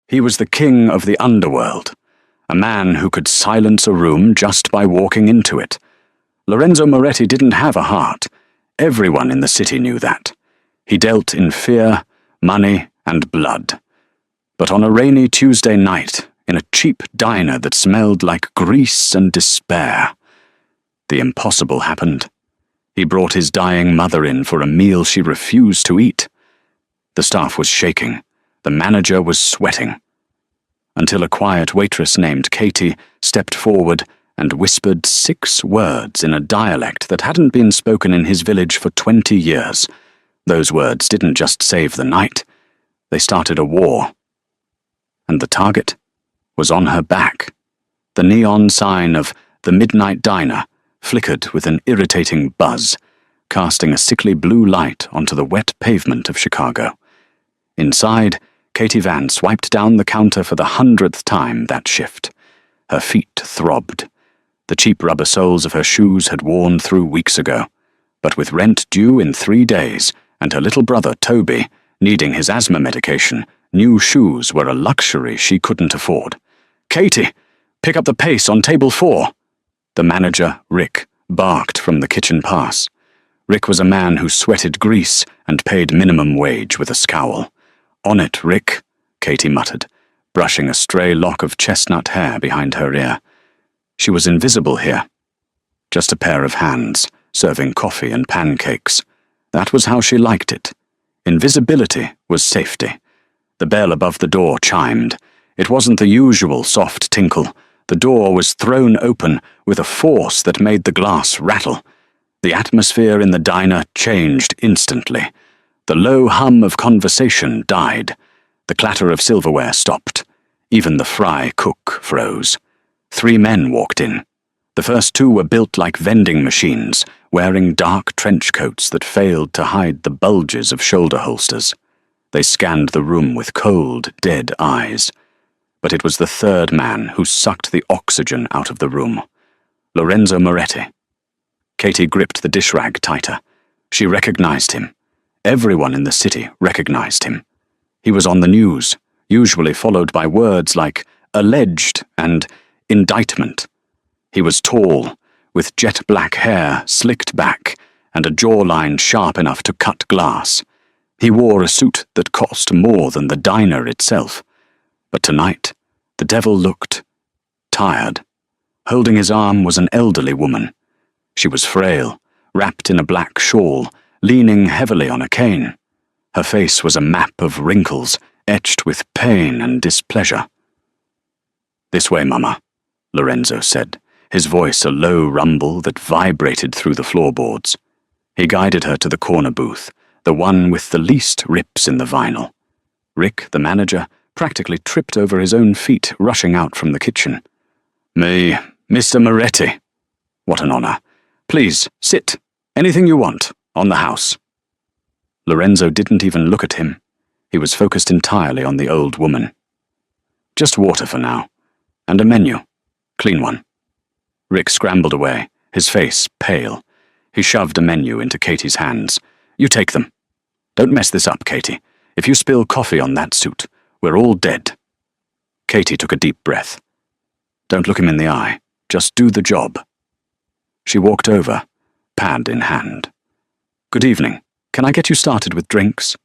He was the king of the underworld, a man who could silence a room just by walking into it. Lorenzo Moretti didn't have a heart. Everyone in the city knew that. He dealt in fear, money, and blood. But on a rainy Tuesday night, in a cheap diner that smelled like grease and despair, the impossible happened. He brought his dying mother in for a meal she refused to eat. The staff was shaking. The manager was sweating. Until a quiet waitress named Katie stepped forward and whispered 6 words in a dialect that hadn't been spoken in his village for 20 years. Those words didn't just save the night. They started a war. And the target was on her back. The neon sign of the Midnight Diner flickered with an irritating buzz, casting a sickly blue light onto the wet pavement of Chicago. Inside, Katie Van swiped down the counter for the 100th time that shift. Her feet throbbed. The cheap rubber soles of her shoes had worn through weeks ago, but with rent due in 3 days and her little brother, Toby, needing his asthma medication, new shoes were a luxury she couldn't afford. "Katie, pick up the pace on table 4. The manager, Rick, barked from the kitchen pass. Rick was a man who sweated grease and paid minimum wage with a scowl. "On it, Rick," Katie muttered, brushing a stray lock of chestnut hair behind her ear. She was invisible here. Just a pair of hands, serving coffee and pancakes. That was how she liked it. Invisibility was safety. The bell above the door chimed. It wasn't the usual soft tinkle. The door was thrown open with a force that made the glass rattle. The atmosphere in the diner changed instantly. The low hum of conversation died. The clatter of silverware stopped. Even the fry cook froze. 3 men walked in. The first 2 were built like vending machines, wearing dark trench coats that failed to hide the bulges of shoulder holsters. They scanned the room with cold, dead eyes. But it was the 3rd man who sucked the oxygen out of the room. Lorenzo Moretti. Katie gripped the dish rag tighter. She recognized him. Everyone in the city recognized him. He was on the news, usually followed by words like alleged and indictment. He was tall, with jet-black hair slicked back and a jawline sharp enough to cut glass. He wore a suit that cost more than the diner itself. But tonight, the devil looked tired. Holding his arm was an elderly woman. She was frail, wrapped in a black shawl, leaning heavily on a cane. Her face was a map of wrinkles, etched with pain and displeasure. "This way, Mama," Lorenzo said, his voice a low rumble that vibrated through the floorboards. He guided her to the corner booth, the one with the least rips in the vinyl. Rick, the manager, practically tripped over his own feet rushing out from the kitchen. Mr. Moretti." "What an honor. Please, sit. Anything you want, on the house." Lorenzo didn't even look at him. He was focused entirely on the old woman. "Just water for now. And a menu. Clean one." Rick scrambled away, his face pale. He shoved a menu into Katie's hands. "You take them. Don't mess this up, Katie. If you spill coffee on that suit, we're all dead." Katie took a deep breath. "Don't look him in the eye. Just do the job." She walked over, pad in hand. "Good evening. Can I get you started with drinks?"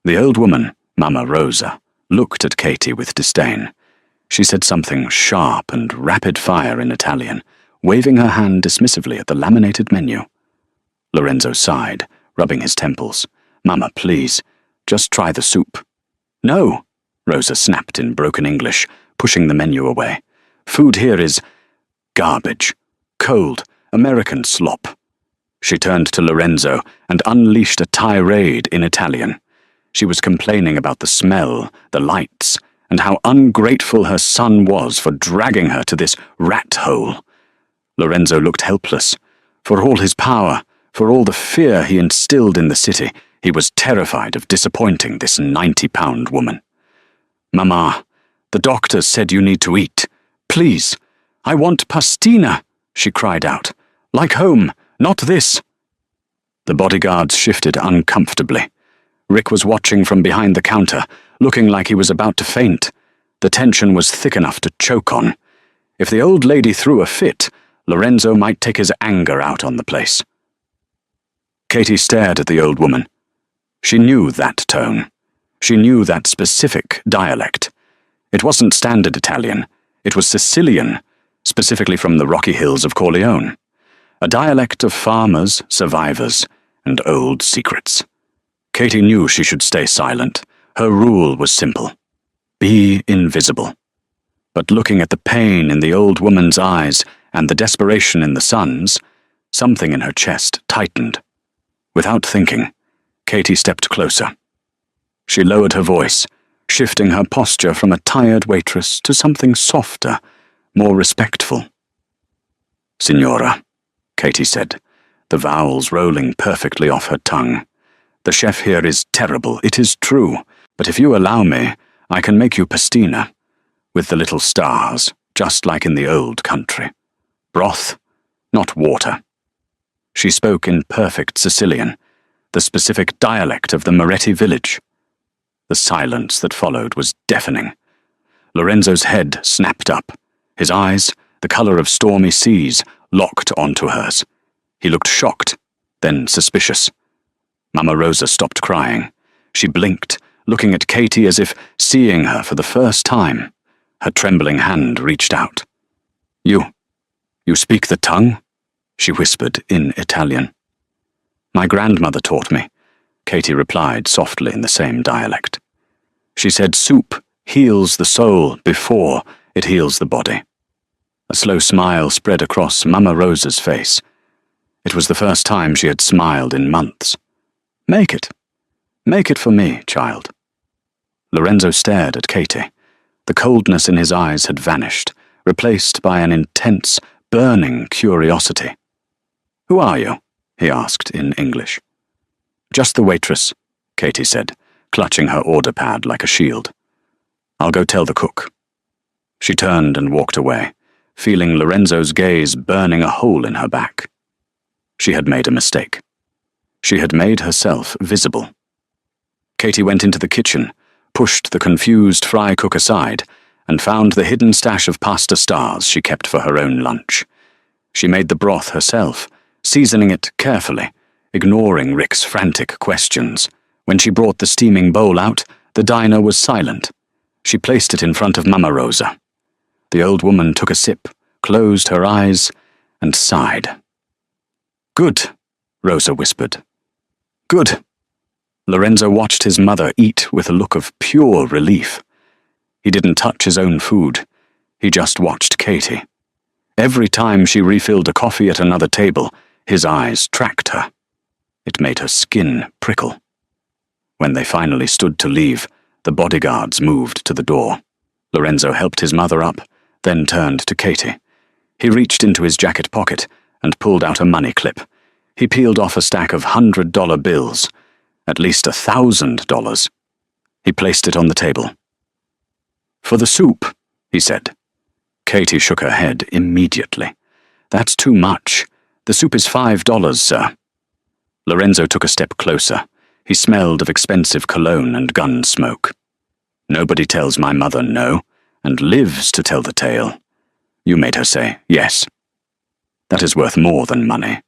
The old woman, Mama Rosa, looked at Katie with disdain. She said something sharp and rapid-fire in Italian, waving her hand dismissively at the laminated menu. Lorenzo sighed, rubbing his temples. "Mama, please, just try the soup." "No," Rosa snapped in broken English, pushing the menu away. "Food here is garbage. Cold, American slop." She turned to Lorenzo and unleashed a tirade in Italian. She was complaining about the smell, the lights, and how ungrateful her son was for dragging her to this rat hole. Lorenzo looked helpless. For all his power, for all the fear he instilled in the city, he was terrified of disappointing this 90-pound woman. "Mama, the doctor said you need to eat. Please, I want pastina," she cried out. "Like home, not this." The bodyguards shifted uncomfortably. Rick was watching from behind the counter, looking like he was about to faint. The tension was thick enough to choke on. If the old lady threw a fit, Lorenzo might take his anger out on the place. Katie stared at the old woman. She knew that tone. She knew that specific dialect. It wasn't standard Italian. It was Sicilian, specifically from the rocky hills of Corleone. A dialect of farmers, survivors, and old secrets. Katie knew she should stay silent. Her rule was simple. Be invisible. But looking at the pain in the old woman's eyes and the desperation in the son's, something in her chest tightened. Without thinking, Katie stepped closer. She lowered her voice, shifting her posture from a tired waitress to something softer, more respectful. "Signora," Katie said, the vowels rolling perfectly off her tongue. "The chef here is terrible, it is true, but if you allow me, I can make you pastina, with the little stars, just like in the old country. Broth, not water." She spoke in perfect Sicilian, the specific dialect of the Moretti village. The silence that followed was deafening. Lorenzo's head snapped up. His eyes, the color of stormy seas, locked onto hers. He looked shocked, then suspicious. Mama Rosa stopped crying. She blinked, looking at Katie as if seeing her for the first time. Her trembling hand reached out. You speak the tongue?" she whispered in Italian. "My grandmother taught me," Katie replied softly in the same dialect. She said soup heals the soul before it heals the body. A slow smile spread across Mama Rosa's face. It was the first time she had smiled in months. Make it for me, child." Lorenzo stared at Katie. The coldness in his eyes had vanished, replaced by an intense, burning curiosity. "Who are you?" he asked in English. "Just the waitress," Katie said, clutching her order pad like a shield. "I'll go tell the cook." She turned and walked away, feeling Lorenzo's gaze burning a hole in her back. She had made a mistake. She had made herself visible. Katie went into the kitchen, pushed the confused fry cook aside, and found the hidden stash of pasta stars she kept for her own lunch. She made the broth herself, seasoning it carefully, ignoring Rick's frantic questions. When she brought the steaming bowl out, the diner was silent. She placed it in front of Mama Rosa. The old woman took a sip, closed her eyes, and sighed. "Good," Rosa whispered. "Good." Lorenzo watched his mother eat with a look of pure relief. He didn't touch his own food. He just watched Katie. Every time she refilled a coffee at another table, his eyes tracked her. It made her skin prickle. When they finally stood to leave, the bodyguards moved to the door. Lorenzo helped his mother up, then turned to Katie. He reached into his jacket pocket and pulled out a money clip. He peeled off a stack of $100 bills, at least $1,000. He placed it on the table. "For the soup," he said. Katie shook her head immediately. "That's too much. The soup is $5, sir." Lorenzo took a step closer. He smelled of expensive cologne and gun smoke. "Nobody tells my mother no, and lives to tell the tale. You made her say yes. That is worth more than money."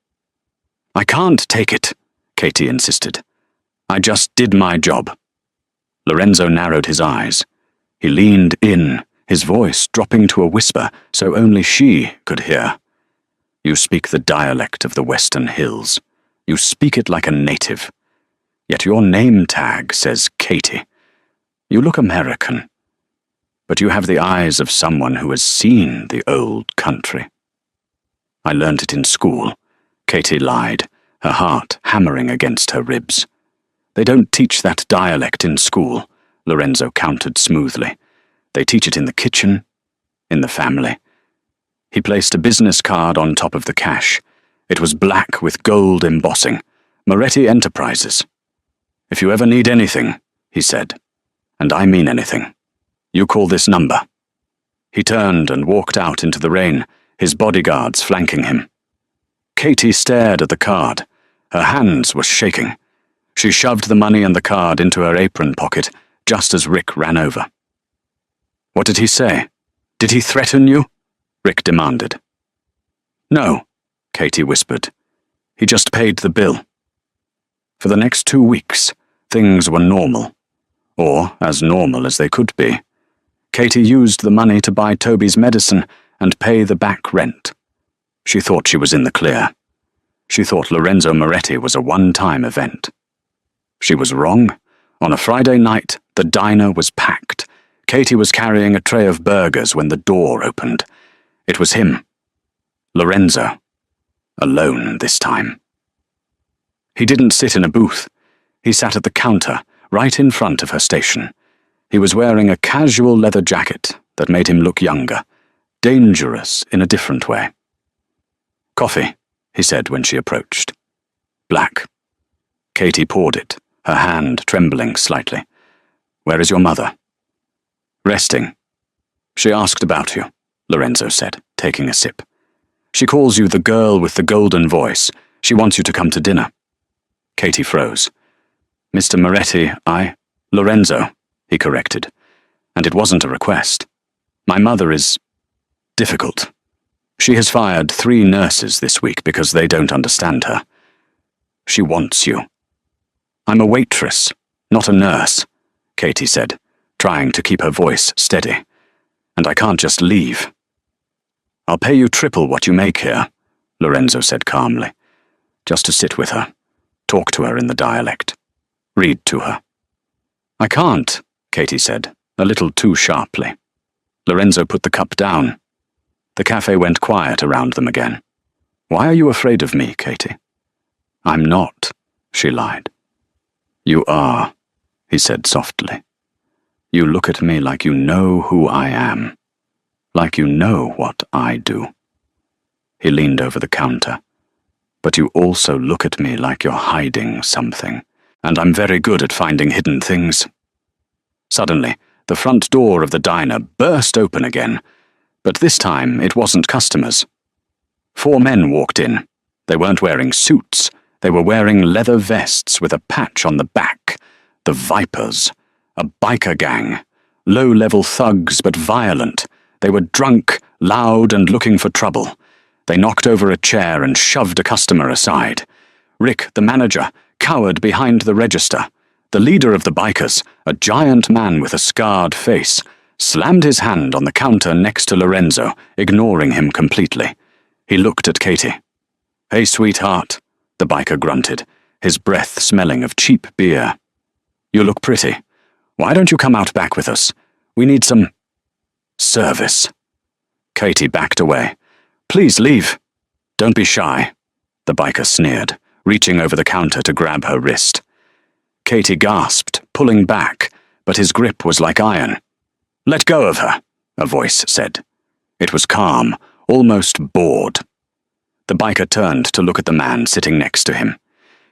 "I can't take it," Katie insisted. "I just did my job." Lorenzo narrowed his eyes. He leaned in, his voice dropping to a whisper so only she could hear. "You speak the dialect of the Western Hills. You speak it like a native. Yet your name tag says Katie. You look American. But you have the eyes of someone who has seen the old country." "I learned it in school," Katie lied, her heart hammering against her ribs. "They don't teach that dialect in school," Lorenzo countered smoothly. "They teach it in the kitchen, in the family." He placed a business card on top of the cash. It was black with gold embossing. Moretti Enterprises. "If you ever need anything," he said, "and I mean anything, you call this number." He turned and walked out into the rain, his bodyguards flanking him. Katie stared at the card. Her hands were shaking. She shoved the money and the card into her apron pocket, just as Rick ran over. "What did he say? Did he threaten you?" Rick demanded. "No," Katie whispered. "He just paid the bill." For the next 2 weeks, things were normal, or as normal as they could be. Katie used the money to buy Toby's medicine and pay the back rent. She thought she was in the clear. She thought Lorenzo Moretti was a one-time event. She was wrong. On a Friday night, the diner was packed. Katie was carrying a tray of burgers when the door opened. It was him. Lorenzo. Alone this time. He didn't sit in a booth. He sat at the counter, right in front of her station. He was wearing a casual leather jacket that made him look younger, dangerous in a different way. "Coffee," he said when she approached. "Black." Katie poured it, her hand trembling slightly. "Where is your mother?" "Resting." "She asked about you," Lorenzo said, taking a sip. "She calls you the girl with the golden voice. She wants you to come to dinner." Katie froze. "Mr. Moretti, Lorenzo," he corrected. "And it wasn't a request. My mother is difficult. She has fired 3 nurses this week because they don't understand her. She wants you." "I'm a waitress, not a nurse," Katie said, trying to keep her voice steady. "And I can't just leave." "I'll pay you triple what you make here," Lorenzo said calmly. "Just to sit with her, talk to her in the dialect, read to her." "I can't," Katie said, a little too sharply. Lorenzo put the cup down. The cafe went quiet around them again. "Why are you afraid of me, Katie?" "I'm not," she lied. "You are," he said softly. "You look at me like you know who I am, like you know what I do." He leaned over the counter. "But you also look at me like you're hiding something, and I'm very good at finding hidden things." Suddenly, the front door of the diner burst open again, but this time it wasn't customers. 4 men walked in. They weren't wearing suits. They were wearing leather vests with a patch on the back. The Vipers. A biker gang. Low-level thugs, but violent. They were drunk, loud, and looking for trouble. They knocked over a chair and shoved a customer aside. Rick, the manager, cowered behind the register. The leader of the bikers, a giant man with a scarred face, slammed his hand on the counter next to Lorenzo, ignoring him completely. He looked at Katie. "Hey, sweetheart," the biker grunted, his breath smelling of cheap beer. "You look pretty. Why don't you come out back with us? We need some service." Katie backed away. "Please leave." "Don't be shy," the biker sneered, reaching over the counter to grab her wrist. Katie gasped, pulling back, but his grip was like iron. "Let go of her," a voice said. It was calm, almost bored. The biker turned to look at the man sitting next to him.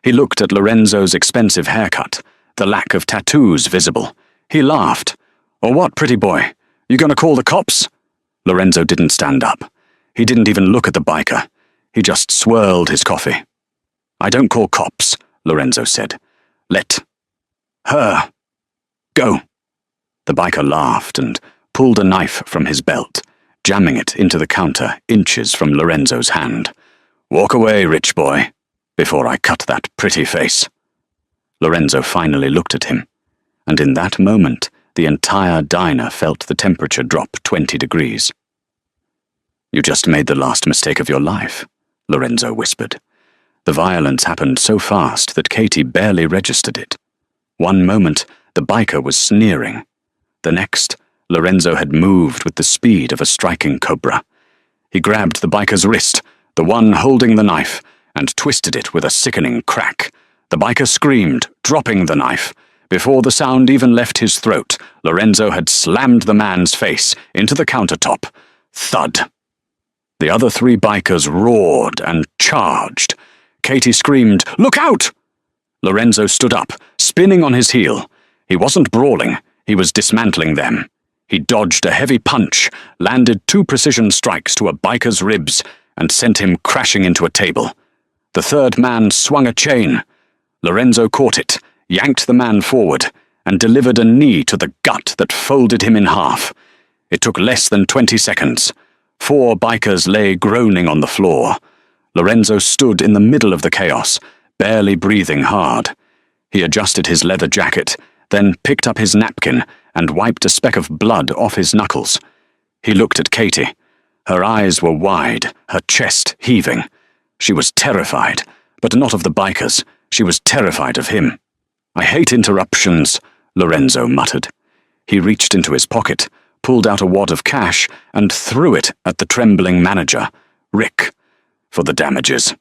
He looked at Lorenzo's expensive haircut, the lack of tattoos visible. He laughed. "Or what, pretty boy? You gonna call the cops?" Lorenzo didn't stand up. He didn't even look at the biker. He just swirled his coffee. "I don't call cops," Lorenzo said. "Let her go." The biker laughed and pulled a knife from his belt, jamming it into the counter inches from Lorenzo's hand. "Walk away, rich boy, before I cut that pretty face." Lorenzo finally looked at him, and in that moment the entire diner felt the temperature drop 20 degrees. "You just made the last mistake of your life," Lorenzo whispered. The violence happened so fast that Katie barely registered it. One moment, the biker was sneering. The next, Lorenzo had moved with the speed of a striking cobra. He grabbed the biker's wrist, the one holding the knife, and twisted it with a sickening crack. The biker screamed, dropping the knife. Before the sound even left his throat, Lorenzo had slammed the man's face into the countertop. Thud. The other 3 bikers roared and charged. Katie screamed, "Look out!" Lorenzo stood up, spinning on his heel. He wasn't brawling, he was dismantling them. He dodged a heavy punch, landed 2 precision strikes to a biker's ribs, and sent him crashing into a table. The 3rd man swung a chain. Lorenzo caught it, yanked the man forward, and delivered a knee to the gut that folded him in half. It took less than 20 seconds. 4 bikers lay groaning on the floor. Lorenzo stood in the middle of the chaos, barely breathing hard. He adjusted his leather jacket, then picked up his napkin and wiped a speck of blood off his knuckles. He looked at Katie. Her eyes were wide, her chest heaving. She was terrified, but not of the bikers. She was terrified of him. "I hate interruptions," Lorenzo muttered. He reached into his pocket, pulled out a wad of cash, and threw it at the trembling manager, Rick, for the damages,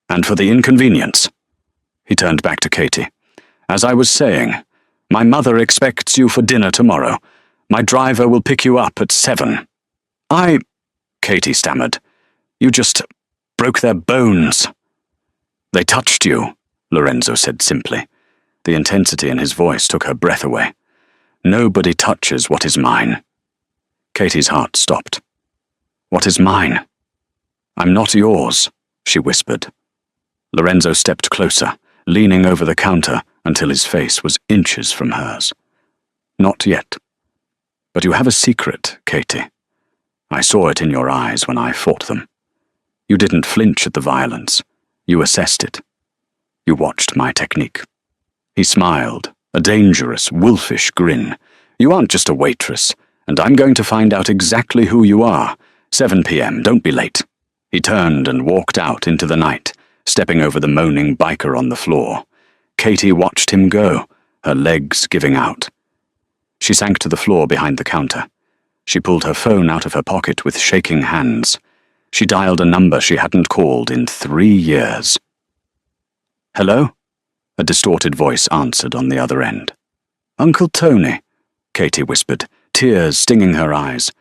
and for the inconvenience. He turned back to Katie. "As I was saying, my mother expects you for dinner tomorrow. My driver will pick you up at 7. Katie stammered. "You just broke their bones." "They touched you," Lorenzo said simply. The intensity in his voice took her breath away. "Nobody touches what is mine." Katie's heart stopped. "What is mine?" "I'm not yours," she whispered. Lorenzo stepped closer, leaning over the counter until his face was inches from hers. "Not yet. But you have a secret, Katie. I saw it in your eyes when I fought them. You didn't flinch at the violence. You assessed it. You watched my technique." He smiled, a dangerous, wolfish grin. "You aren't just a waitress, and I'm going to find out exactly who you are. 7 p.m., don't be late." He turned and walked out into the night, stepping over the moaning biker on the floor. Katie watched him go, her legs giving out. She sank to the floor behind the counter. She pulled her phone out of her pocket with shaking hands. She dialed a number she hadn't called in 3 years. "Hello?" A distorted voice answered on the other end. "Uncle Tony," Katie whispered, tears stinging her eyes.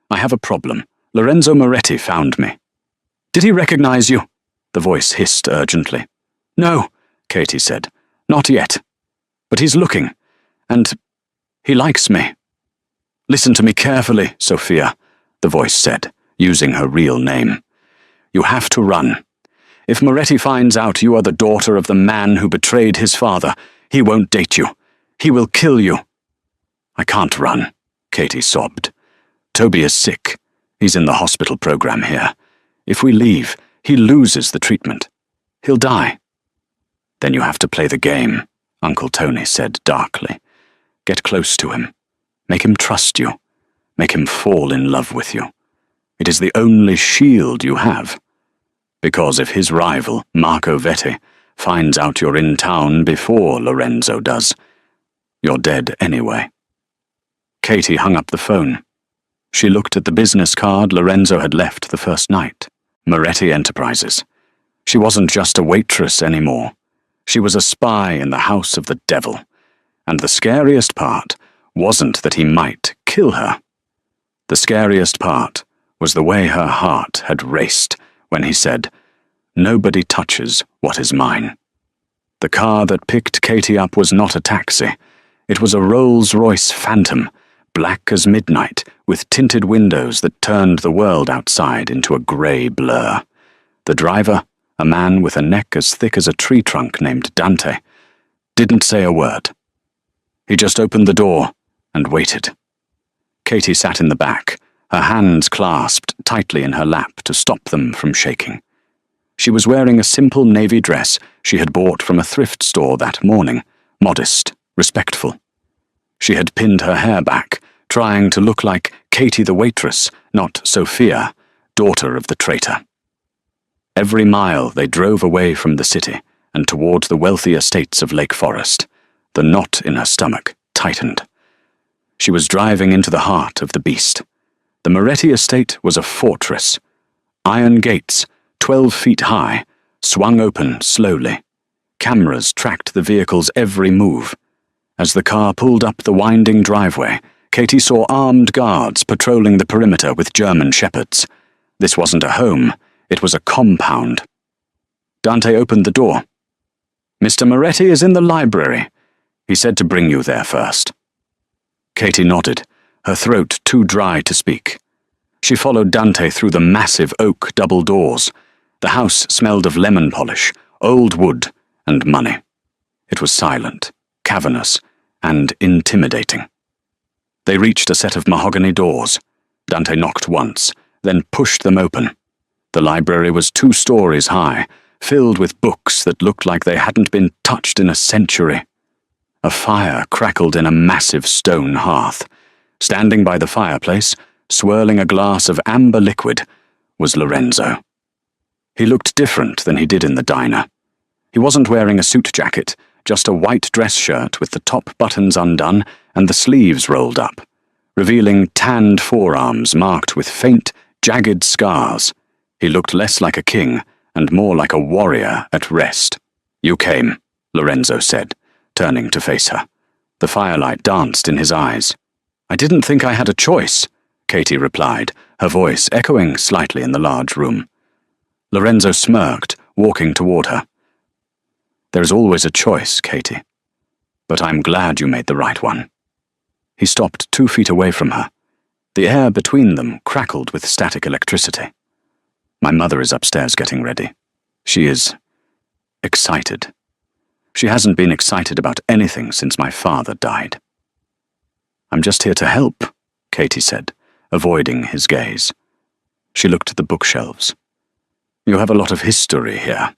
"I have a problem. Lorenzo Moretti found me." "Did he recognize you?" The voice hissed urgently. "No," Katie said. "Not yet. But he's looking. And he likes me." "Listen to me carefully, Sophia," the voice said, using her real name. "You have to run. If Moretti finds out you are the daughter of the man who betrayed his father, he won't date you. He will kill you." "I can't run," Katie sobbed. "Toby is sick. He's in the hospital program here. If we leave, he loses the treatment. He'll die." "Then you have to play the game," Uncle Tony said darkly. "Get close to him. Make him trust you. Make him fall in love with you. It is the only shield you have. Because if his rival, Marco Vetti, finds out you're in town before Lorenzo does, you're dead anyway." Katie hung up the phone. She looked at the business card Lorenzo had left the first night. Moretti Enterprises. She wasn't just a waitress anymore. She was a spy in the house of the devil. And the scariest part wasn't that he might kill her. The scariest part was the way her heart had raced when he said, "Nobody touches what is mine." The car that picked Katie up was not a taxi. It was a Rolls-Royce Phantom, black as midnight, with tinted windows that turned the world outside into a grey blur. The driver, a man with a neck as thick as a tree trunk named Dante, didn't say a word. He just opened the door and waited. Katie sat in the back, her hands clasped tightly in her lap to stop them from shaking. She was wearing a simple navy dress she had bought from a thrift store that morning, modest, respectful. She had pinned her hair back, trying to look like Katie the waitress, not Sophia, daughter of the traitor. Every mile they drove away from the city and toward the wealthy estates of Lake Forest. The knot in her stomach tightened. She was driving into the heart of the beast. The Moretti estate was a fortress. Iron gates, 12 feet high, swung open slowly. Cameras tracked the vehicle's every move. As the car pulled up the winding driveway, Katie saw armed guards patrolling the perimeter with German shepherds. This wasn't a home, it was a compound. Dante opened the door. "Mr. Moretti is in the library. He said to bring you there first." Katie nodded, her throat too dry to speak. She followed Dante through the massive oak double doors. The house smelled of lemon polish, old wood, and money. It was silent, cavernous, and intimidating. They reached a set of mahogany doors. Dante knocked once, then pushed them open. The library was 2 stories high, filled with books that looked like they hadn't been touched in a century. A fire crackled in a massive stone hearth. Standing by the fireplace, swirling a glass of amber liquid, was Lorenzo. He looked different than he did in the diner. He wasn't wearing a suit jacket, just a white dress shirt with the top buttons undone and the sleeves rolled up, revealing tanned forearms marked with faint, jagged scars. He looked less like a king and more like a warrior at rest. "You came," Lorenzo said, turning to face her. The firelight danced in his eyes. "I didn't think I had a choice," Katie replied, her voice echoing slightly in the large room. Lorenzo smirked, walking toward her. "There is always a choice, Katie. But I'm glad you made the right one." He stopped 2 feet away from her. The air between them crackled with static electricity. "My mother is upstairs getting ready. She is excited. She hasn't been excited about anything since my father died." "I'm just here to help," Katie said, avoiding his gaze. She looked at the bookshelves. "You have a lot of history here."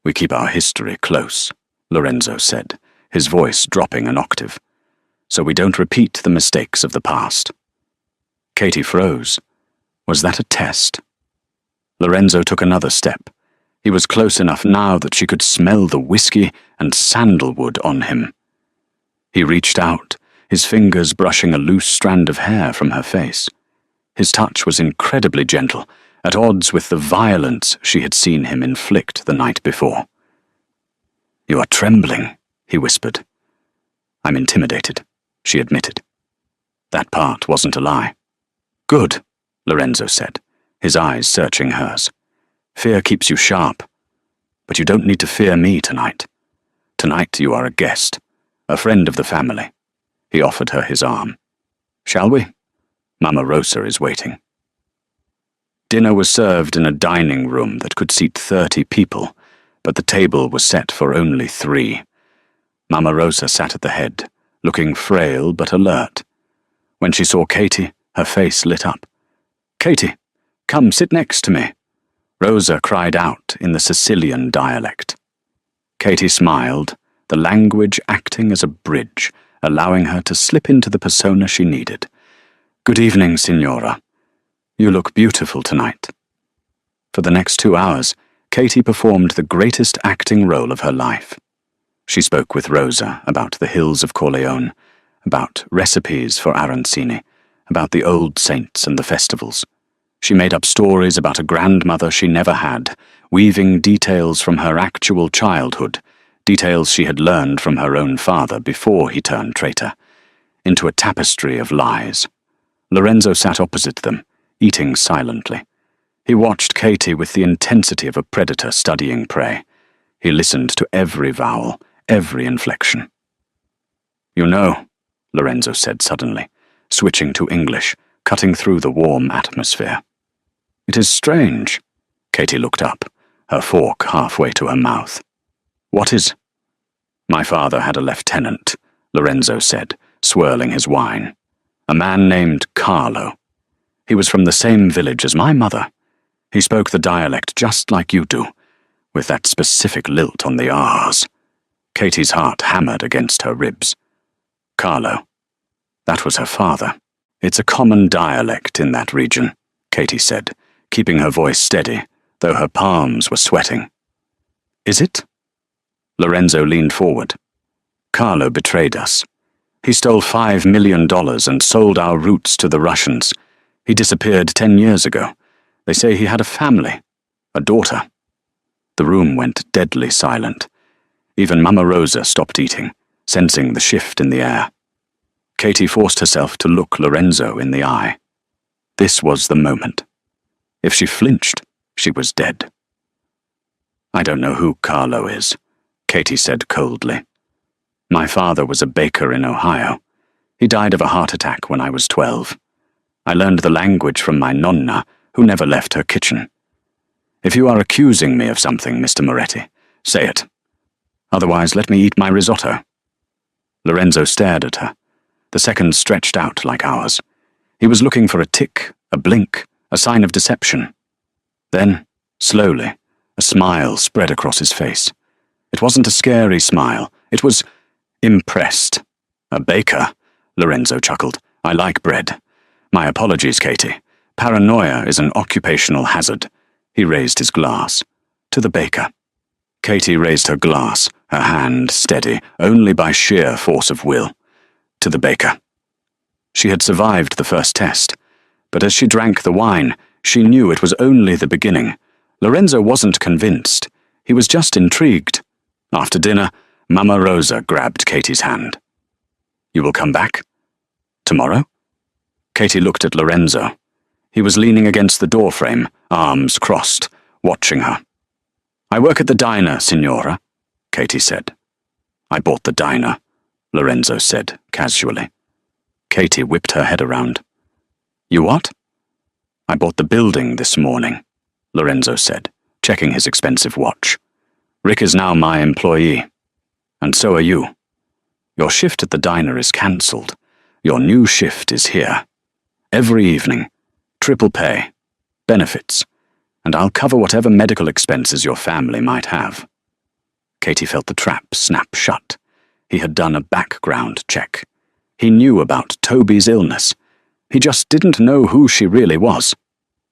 "We keep our history close," Lorenzo said, his voice dropping an octave, "so we don't repeat the mistakes of the past." Katie froze. Was that a test? Lorenzo took another step. He was close enough now that she could smell the whiskey and sandalwood on him. He reached out, his fingers brushing a loose strand of hair from her face. His touch was incredibly gentle, at odds with the violence she had seen him inflict the night before. "You are trembling," he whispered. "I'm intimidated," she admitted. That part wasn't a lie. "Good," Lorenzo said, his eyes searching hers. "Fear keeps you sharp. But you don't need to fear me tonight. Tonight you are a guest, a friend of the family." He offered her his arm. "Shall we? Mama Rosa is waiting." Dinner was served in a dining room that could seat 30 people, but the table was set for only 3. Mama Rosa sat at the head, looking frail but alert. When she saw Katie, her face lit up. "Katie, come sit next to me," Rosa cried out in the Sicilian dialect. Katie smiled, the language acting as a bridge, allowing her to slip into the persona she needed. "Good evening, Signora. You look beautiful tonight." For the next 2 hours, Katie performed the greatest acting role of her life. She spoke with Rosa about the hills of Corleone, about recipes for arancini, about the old saints and the festivals. She made up stories about a grandmother she never had, weaving details from her actual childhood, details she had learned from her own father before he turned traitor, into a tapestry of lies. Lorenzo sat opposite them, eating silently. He watched Katie with the intensity of a predator studying prey. He listened to every vowel, every inflection. "You know," Lorenzo said suddenly, switching to English, cutting through the warm atmosphere. "It is strange." Katie looked up, her fork halfway to her mouth. "What is—" "My father had a lieutenant," Lorenzo said, swirling his wine. "A man named Carlo. He was from the same village as my mother. He spoke the dialect just like you do, with that specific lilt on the R's." Katie's heart hammered against her ribs. "Carlo. That was her father. It's a common dialect in that region," Katie said, keeping her voice steady, though her palms were sweating. "Is it?" Lorenzo leaned forward. "Carlo betrayed us. He stole $5 million and sold our roots to the Russians. He disappeared 10 years ago. They say he had a family, a daughter." The room went deadly silent. Even Mama Rosa stopped eating, sensing the shift in the air. Katie forced herself to look Lorenzo in the eye. This was the moment. If she flinched, she was dead. "I don't know who Carlo is," Katie said coldly. "My father was a baker in Ohio. He died of a heart attack when I was 12. I learned the language from my nonna, who never left her kitchen. If you are accusing me of something, Mr. Moretti, say it. Otherwise, let me eat my risotto." Lorenzo stared at her. The seconds stretched out like hours. He was looking for a tick, a blink, a sign of deception. Then, slowly, a smile spread across his face. It wasn't a scary smile. It was impressed. A baker, Lorenzo chuckled. I like bread. My apologies, Katie. Paranoia is an occupational hazard. He raised his glass. To the baker. Katie raised her glass, her hand steady, only by sheer force of will. To the baker. She had survived the first test, but as she drank the wine, she knew it was only the beginning. Lorenzo wasn't convinced. He was just intrigued. After dinner, Mama Rosa grabbed Katie's hand. You will come back? Tomorrow? Katie looked at Lorenzo. He was leaning against the doorframe, arms crossed, watching her. I work at the diner, Signora, Katie said. I bought the diner, Lorenzo said, casually. Katie whipped her head around. You what? I bought the building this morning, Lorenzo said, checking his expensive watch. Rick is now my employee. And so are you. Your shift at the diner is cancelled. Your new shift is here. Every evening. Triple pay. Benefits. And I'll cover whatever medical expenses your family might have. Katie felt the trap snap shut. He had done a background check. He knew about Toby's illness. He just didn't know who she really was.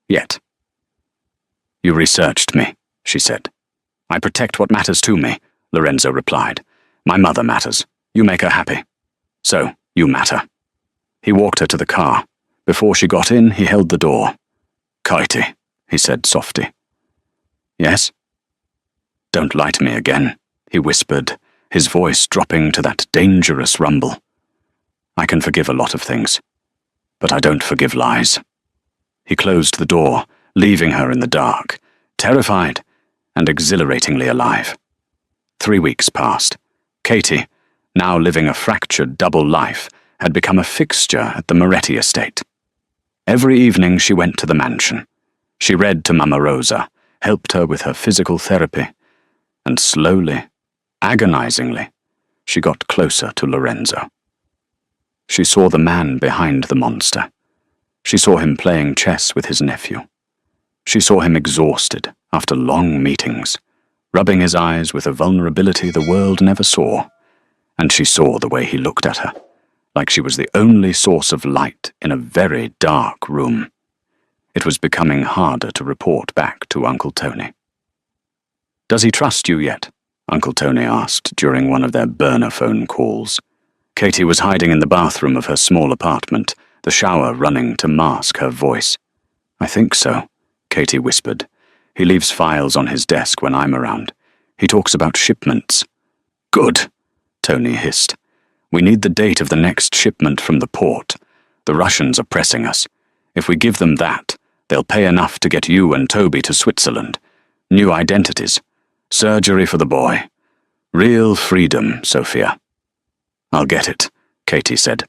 Yet. You researched me, she said. I protect what matters to me, Lorenzo replied. My mother matters. You make her happy. So, you matter. He walked her to the car. Before she got in, he held the door. Katie, he said softly. Yes? Don't lie to me again, he whispered, his voice dropping to that dangerous rumble. I can forgive a lot of things, but I don't forgive lies. He closed the door, leaving her in the dark, terrified and exhilaratingly alive. 3 weeks passed. Katie, now living a fractured double life, had become a fixture at the Moretti estate. Every evening she went to the mansion. She read to Mama Rosa, helped her with her physical therapy, and slowly, agonizingly, she got closer to Lorenzo. She saw the man behind the monster. She saw him playing chess with his nephew. She saw him exhausted after long meetings, rubbing his eyes with a vulnerability the world never saw, and she saw the way he looked at her, like she was the only source of light in a very dark room. It was becoming harder to report back to Uncle Tony. Does he trust you yet? Uncle Tony asked during one of their burner phone calls. Katie was hiding in the bathroom of her small apartment, the shower running to mask her voice. I think so, Katie whispered. He leaves files on his desk when I'm around. He talks about shipments. Good, Tony hissed. We need the date of the next shipment from the port. The Russians are pressing us. If we give them that, they'll pay enough to get you and Toby to Switzerland. New identities. Surgery for the boy. Real freedom, Sophia. I'll get it, Katie said.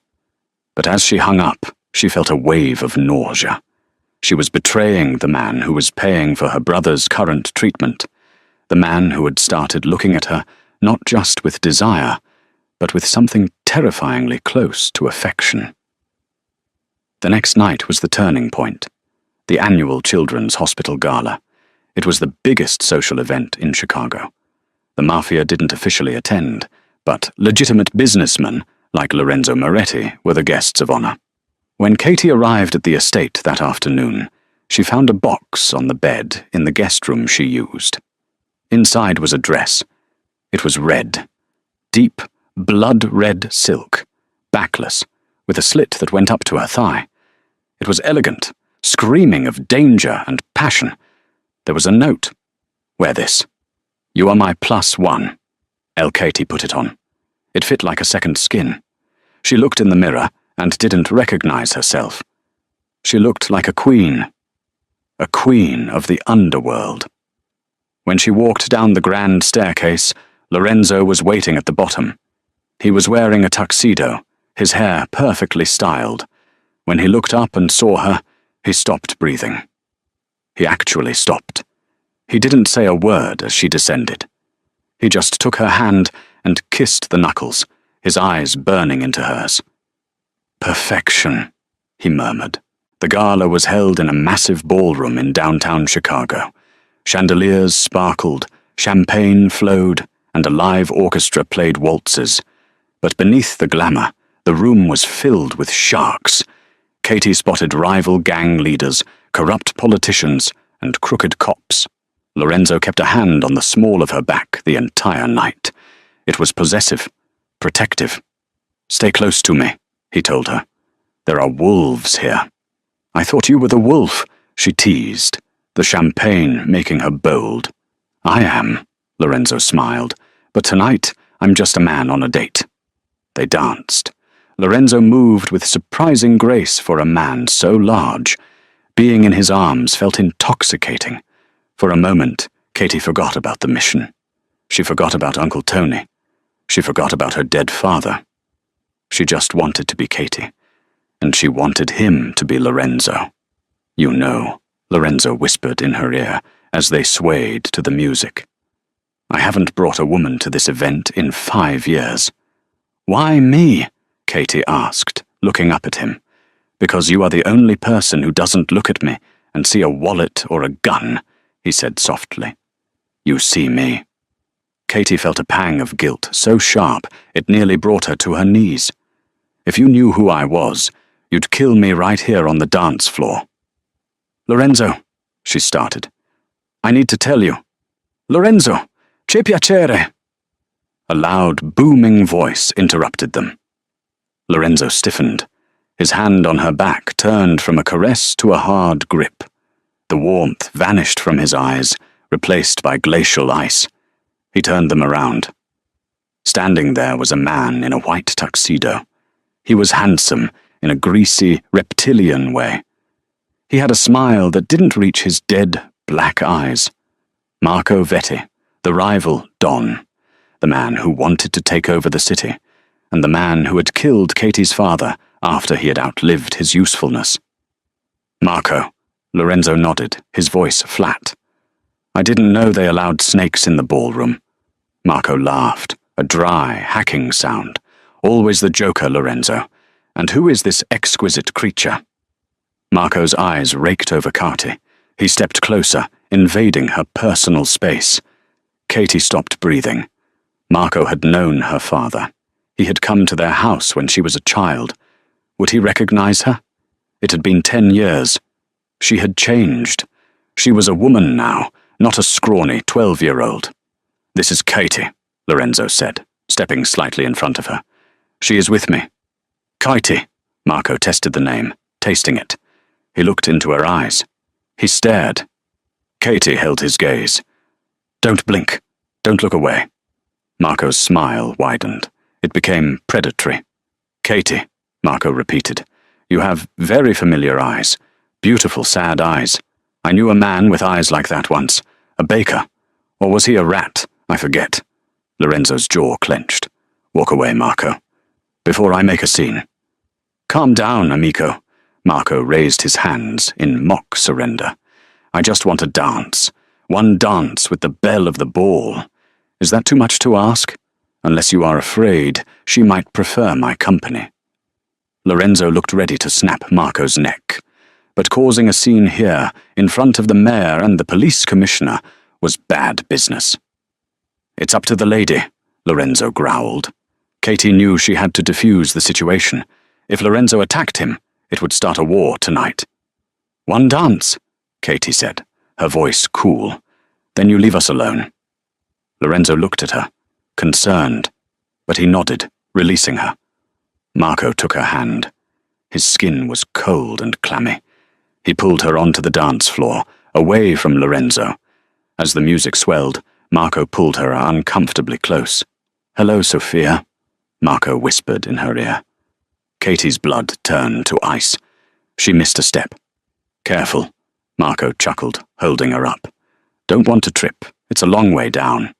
But as she hung up, she felt a wave of nausea. She was betraying the man who was paying for her brother's current treatment, the man who had started looking at her not just with desire, but with something terrifyingly close to affection. The next night was the turning point, the annual Children's Hospital Gala. It was the biggest social event in Chicago. The Mafia didn't officially attend, but legitimate businessmen, like Lorenzo Moretti, were the guests of honor. When Katie arrived at the estate that afternoon, she found a box on the bed in the guest room she used. Inside was a dress. It was red. Deep, blood-red silk, backless, with a slit that went up to her thigh. It was elegant, screaming of danger and passion. There was a note. Wear this. You are my +1. Katie put it on. It fit like a second skin. She looked in the mirror and didn't recognize herself. She looked like a queen of the underworld. When she walked down the grand staircase, Lorenzo was waiting at the bottom. He was wearing a tuxedo, his hair perfectly styled. When he looked up and saw her, he stopped breathing. He actually stopped. He didn't say a word as she descended. He just took her hand and kissed the knuckles, his eyes burning into hers. "Perfection," he murmured. The gala was held in a massive ballroom in downtown Chicago. Chandeliers sparkled, champagne flowed, and a live orchestra played waltzes. But beneath the glamour, the room was filled with sharks. Katie spotted rival gang leaders, corrupt politicians, and crooked cops. Lorenzo kept a hand on the small of her back the entire night. It was possessive, protective. "Stay close to me," he told her. "There are wolves here." "I thought you were the wolf," she teased, the champagne making her bold. "I am," Lorenzo smiled, "but tonight I'm just a man on a date." They danced. Lorenzo moved with surprising grace for a man so large. Being in his arms felt intoxicating. For a moment, Katie forgot about the mission. She forgot about Uncle Tony. She forgot about her dead father. She just wanted to be Katie, and she wanted him to be Lorenzo. "You know," Lorenzo whispered in her ear as they swayed to the music. "I haven't brought a woman to this event in 5 years." "Why me?" Katie asked, looking up at him. "Because you are the only person who doesn't look at me and see a wallet or a gun," he said softly. "You see me." Katie felt a pang of guilt so sharp it nearly brought her to her knees. "If you knew who I was, you'd kill me right here on the dance floor." "Lorenzo," she started. "I need to tell you." "Lorenzo, che piacere." A loud, booming voice interrupted them. Lorenzo stiffened. His hand on her back turned from a caress to a hard grip. The warmth vanished from his eyes, replaced by glacial ice. He turned them around. Standing there was a man in a white tuxedo. He was handsome in a greasy, reptilian way. He had a smile that didn't reach his dead, black eyes. Marco Vetti, the rival Don, the man who wanted to take over the city, and the man who had killed Katie's father after he had outlived his usefulness. "Marco," Lorenzo nodded, his voice flat. "I didn't know they allowed snakes in the ballroom." Marco laughed, a dry, hacking sound. "Always the joker, Lorenzo. And who is this exquisite creature?" Marco's eyes raked over Katie. He stepped closer, invading her personal space. Katie stopped breathing. Marco had known her father. He had come to their house when she was a child. Would he recognize her? It had been 10 years. She had changed. She was a woman now, not a scrawny 12-year-old. "This is Katie," Lorenzo said, stepping slightly in front of her. "She is with me." "Katie," Marco tested the name, tasting it. He looked into her eyes. He stared. Katie held his gaze. "Don't blink. Don't look away." Marco's smile widened. It became predatory. "Katie," Marco repeated, "you have very familiar eyes. Beautiful, sad eyes. I knew a man with eyes like that once. A baker. Or was he a rat? I forget." Lorenzo's jaw clenched. "Walk away, Marco. Before I make a scene." "Calm down, amico." Marco raised his hands in mock surrender. "I just want a dance. One dance with the belle of the ball. Is that too much to ask? Unless you are afraid she might prefer my company." Lorenzo looked ready to snap Marco's neck. But causing a scene here, in front of the mayor and the police commissioner, was bad business. "It's up to the lady," Lorenzo growled. Katie knew she had to defuse the situation. If Lorenzo attacked him, it would start a war tonight. "One dance," Katie said, her voice cool. "Then you leave us alone." Lorenzo looked at her, concerned, but he nodded, releasing her. Marco took her hand. His skin was cold and clammy. He pulled her onto the dance floor, away from Lorenzo. As the music swelled, Marco pulled her uncomfortably close. "Hello, Sophia," Marco whispered in her ear. Katie's blood turned to ice. She missed a step. "Careful," Marco chuckled, holding her up. "Don't want to trip. It's a long way down."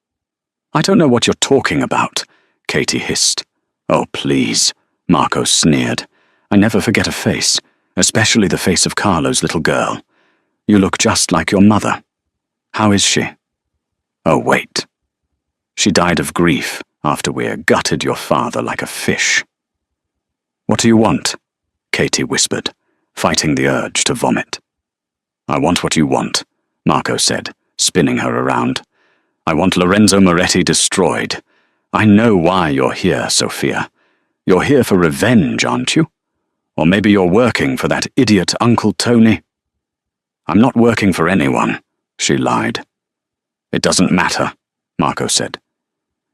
"I don't know what you're talking about," Katie hissed. "Oh, please," Marco sneered. "I never forget a face, especially the face of Carlo's little girl. You look just like your mother. How is she?" "Oh, wait." "She died of grief," after we gutted your father like a fish." "What do you want?" Katie whispered, fighting the urge to vomit. "I want what you want," Marco said, spinning her around. "I want Lorenzo Moretti destroyed. I know why you're here, Sophia. You're here for revenge, aren't you? Or maybe you're working for that idiot Uncle Tony?" "I'm not working for anyone," she lied. "It doesn't matter," Marco said.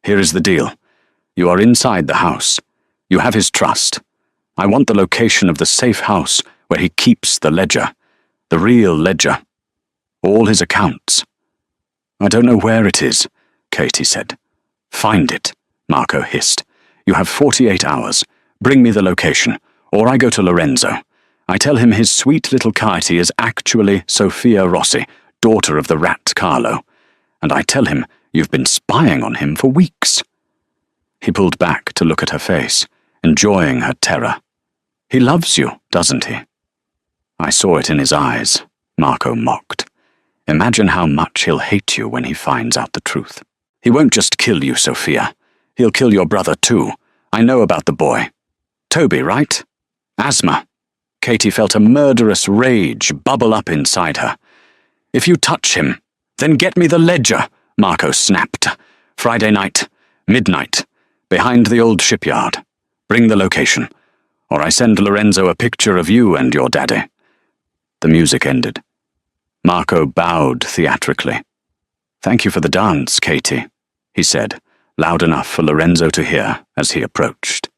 "Here is the deal. You are inside the house. You have his trust. I want the location of the safe house where he keeps the ledger. The real ledger. All his accounts." "I don't know where it is," Katie said. "Find it," Marco hissed. "You have 48 hours. Bring me the location, or I go to Lorenzo. I tell him his sweet little Katie is actually Sophia Rossi, daughter of the rat Carlo. And I tell him you've been spying on him for weeks." He pulled back to look at her face, enjoying her terror. "He loves you, doesn't he?" "I saw it in his eyes," Marco mocked. "Imagine how much he'll hate you when he finds out the truth. He won't just kill you, Sophia. He'll kill your brother too. I know about the boy. Toby, right? Asthma." Katie felt a murderous rage bubble up inside her. "If you touch him, then get me the ledger," Marco snapped. "Friday night, midnight, behind the old shipyard. Bring the location, or I send Lorenzo a picture of you and your daddy." The music ended. Marco bowed theatrically. "Thank you for the dance, Katie," he said, loud enough for Lorenzo to hear as he approached.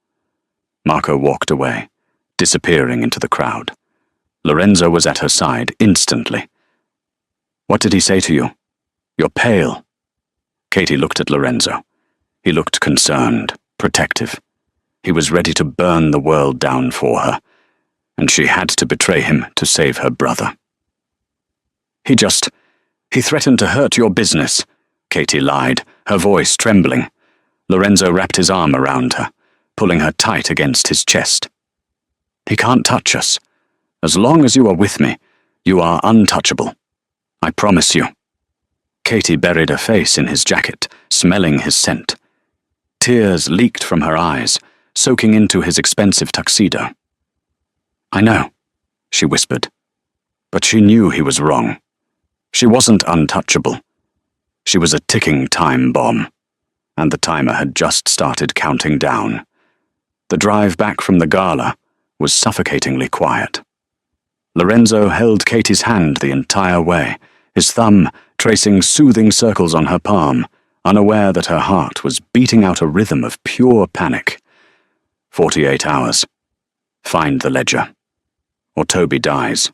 Marco walked away, disappearing into the crowd. Lorenzo was at her side instantly. "What did he say to you? You're pale." Katie looked at Lorenzo. He looked concerned, protective. He was ready to burn the world down for her, and she had to betray him to save her brother. He threatened to hurt your business," Katie lied, her voice trembling. Lorenzo wrapped his arm around her, pulling her tight against his chest. "He can't touch us. As long as you are with me, you are untouchable. I promise you." Katie buried her face in his jacket, smelling his scent. Tears leaked from her eyes, soaking into his expensive tuxedo. "I know," she whispered. But she knew he was wrong. She wasn't untouchable. She was a ticking time bomb, and the timer had just started counting down. The drive back from the gala was suffocatingly quiet. Lorenzo held Katie's hand the entire way, his thumb tracing soothing circles on her palm, unaware that her heart was beating out a rhythm of pure panic. 48 hours. Find the ledger. Or Toby dies.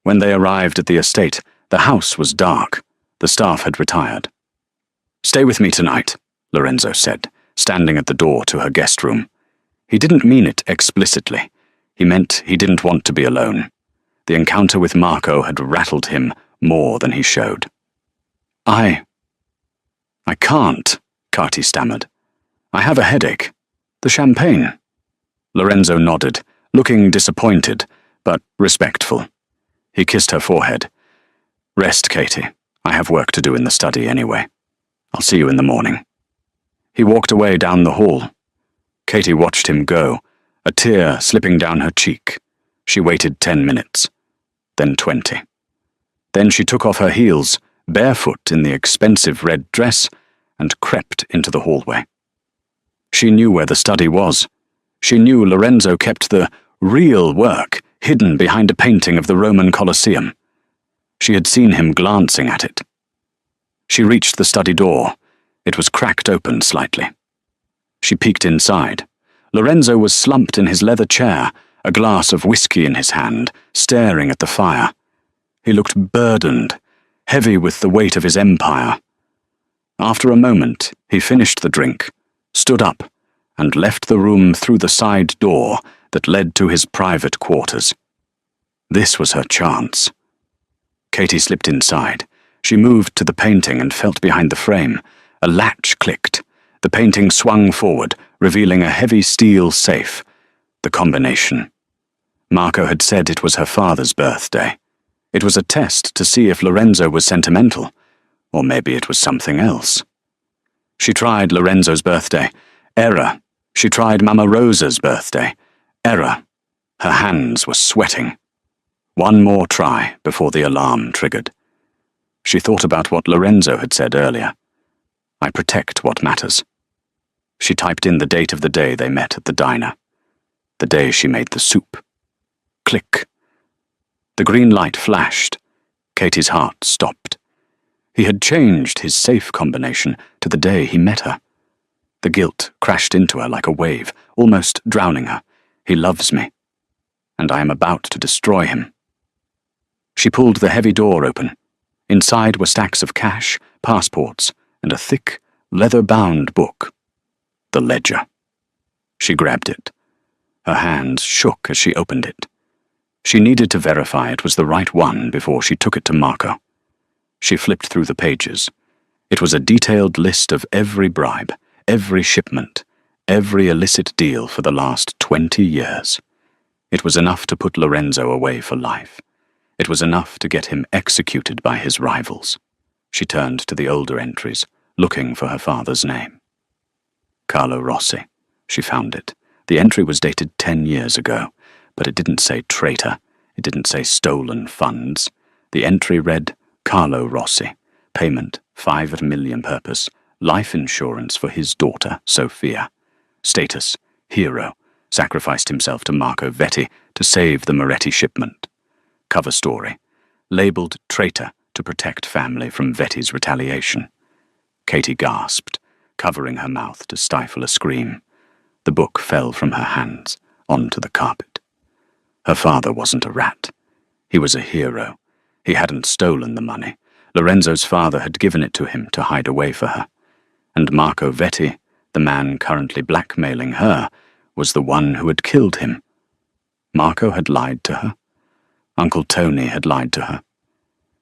When they arrived at the estate, the house was dark. The staff had retired. "Stay with me tonight," Lorenzo said, standing at the door to her guest room. He didn't mean it explicitly. He meant he didn't want to be alone. The encounter with Marco had rattled him more than he showed. I can't," Katie stammered. "I have a headache. The champagne." Lorenzo nodded, looking disappointed, but respectful. He kissed her forehead. "Rest, Katie. I have work to do in the study anyway. I'll see you in the morning." He walked away down the hall. Katie watched him go, a tear slipping down her cheek. She waited 10 minutes, then 20. Then she took off her heels, barefoot in the expensive red dress, and crept into the hallway. She knew where the study was. She knew Lorenzo kept the real work hidden behind a painting of the Roman Colosseum. She had seen him glancing at it. She reached the study door. It was cracked open slightly. She peeked inside. Lorenzo was slumped in his leather chair, a glass of whiskey in his hand, staring at the fire. He looked burdened, heavy with the weight of his empire. After a moment, he finished the drink, stood up, and left the room through the side door that led to his private quarters. This was her chance. Katie slipped inside. She moved to the painting and felt behind the frame. A latch clicked. The painting swung forward, revealing a heavy steel safe. The combination. Marco had said it was her father's birthday. It was a test to see if Lorenzo was sentimental, or maybe it was something else. She tried Lorenzo's birthday. Error. She tried Mama Rosa's birthday. Error. Her hands were sweating. One more try before the alarm triggered. She thought about what Lorenzo had said earlier. I protect what matters. She typed in the date of the day they met at the diner. The day she made the soup. Click. The green light flashed. Katie's heart stopped. He had changed his safe combination to the day he met her. The guilt crashed into her like a wave, almost drowning her. He loves me, and I am about to destroy him. She pulled the heavy door open. Inside were stacks of cash, passports, and a thick, leather-bound book. The ledger. She grabbed it. Her hands shook as she opened it. She needed to verify it was the right one before she took it to Marco. She flipped through the pages. It was a detailed list of every bribe, every shipment, every illicit deal for the last 20 years. It was enough to put Lorenzo away for life. It was enough to get him executed by his rivals. She turned to the older entries, looking for her father's name. Carlo Rossi. She found it. The entry was dated 10 years ago, but it didn't say traitor. It didn't say stolen funds. The entry read, Carlo Rossi, payment 5 million purpose, life insurance for his daughter, Sophia. Status, hero, sacrificed himself to Marco Vetti to save the Moretti shipment. Cover story, labeled traitor to protect family from Vetti's retaliation. Katie gasped, covering her mouth to stifle a scream. The book fell from her hands, onto the carpet. Her father wasn't a rat. He was a hero. He hadn't stolen the money. Lorenzo's father had given it to him to hide away for her. And Marco Vetti, the man currently blackmailing her, was the one who had killed him. Marco had lied to her. Uncle Tony had lied to her.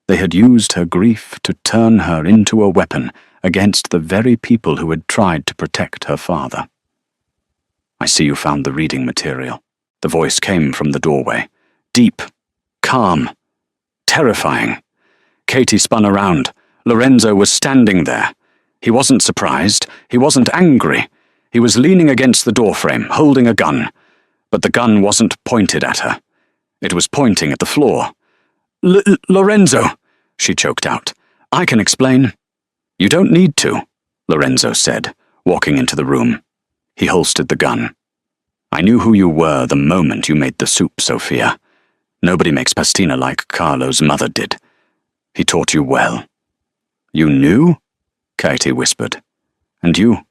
They had used her grief to turn her into a weapon against the very people who had tried to protect her father. I see you found the reading material. The voice came from the doorway. Deep, calm, terrifying. Katie spun around. Lorenzo was standing there. He wasn't surprised. He wasn't angry. He was leaning against the doorframe, holding a gun. But the gun wasn't pointed at her. It was pointing at the floor. Lorenzo, she choked out. I can explain. You don't need to, Lorenzo said, walking into the room. He holstered the gun. I knew who you were the moment you made the soup, Sophia. Nobody makes pastina like Carlo's mother did. He taught you well. You knew? Katie whispered. And you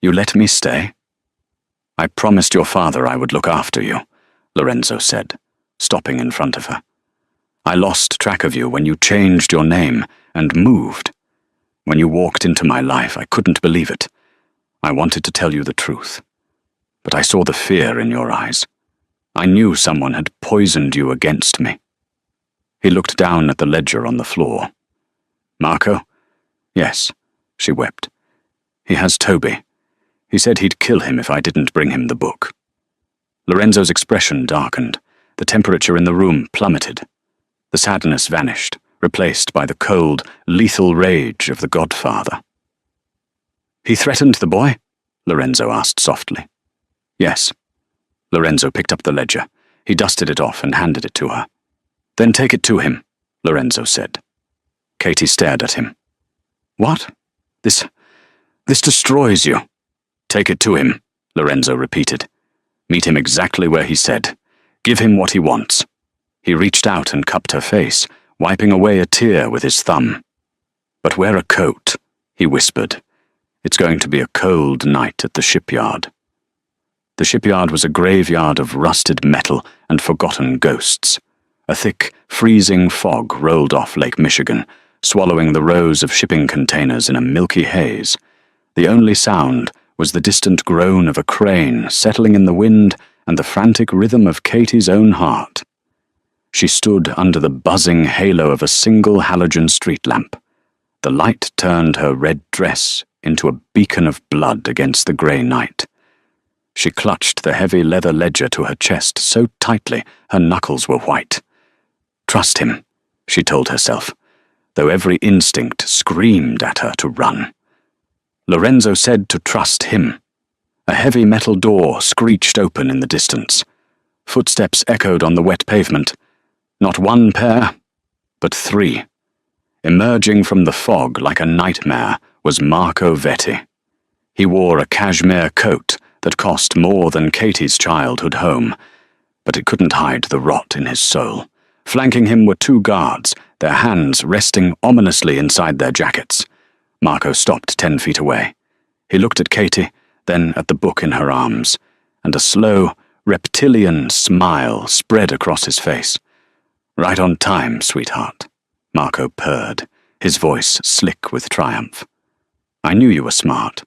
let me stay? I promised your father I would look after you, Lorenzo said, stopping in front of her. I lost track of you when you changed your name and moved. When you walked into my life, I couldn't believe it. I wanted to tell you the truth. But I saw the fear in your eyes. I knew someone had poisoned you against me. He looked down at the ledger on the floor. Marco? Yes, she wept. He has Toby. He said he'd kill him if I didn't bring him the book. Lorenzo's expression darkened. The temperature in the room plummeted. The sadness vanished, replaced by the cold, lethal rage of the Godfather. He threatened the boy? Lorenzo asked softly. Yes. Lorenzo picked up the ledger. He dusted it off and handed it to her. Then take it to him, Lorenzo said. Katie stared at him. What? This destroys you. Take it to him, Lorenzo repeated. Meet him exactly where he said. Give him what he wants. He reached out and cupped her face, wiping away a tear with his thumb. But wear a coat, he whispered. It's going to be a cold night at the shipyard. The shipyard was a graveyard of rusted metal and forgotten ghosts. A thick, freezing fog rolled off Lake Michigan, swallowing the rows of shipping containers in a milky haze. The only sound was the distant groan of a crane settling in the wind and the frantic rhythm of Katie's own heart. She stood under the buzzing halo of a single halogen street lamp. The light turned her red dress into a beacon of blood against the grey night. She clutched the heavy leather ledger to her chest so tightly her knuckles were white. Trust him, she told herself, though every instinct screamed at her to run. Lorenzo said to trust him. A heavy metal door screeched open in the distance. Footsteps echoed on the wet pavement. Not one pair, but three. Emerging from the fog like a nightmare was Marco Vetti. He wore a cashmere coat that cost more than Katie's childhood home, but it couldn't hide the rot in his soul. Flanking him were two guards, their hands resting ominously inside their jackets. Marco stopped 10 feet away. He looked at Katie, then at the book in her arms, and a slow, reptilian smile spread across his face. "Right on time, sweetheart," Marco purred, his voice slick with triumph. "I knew you were smart.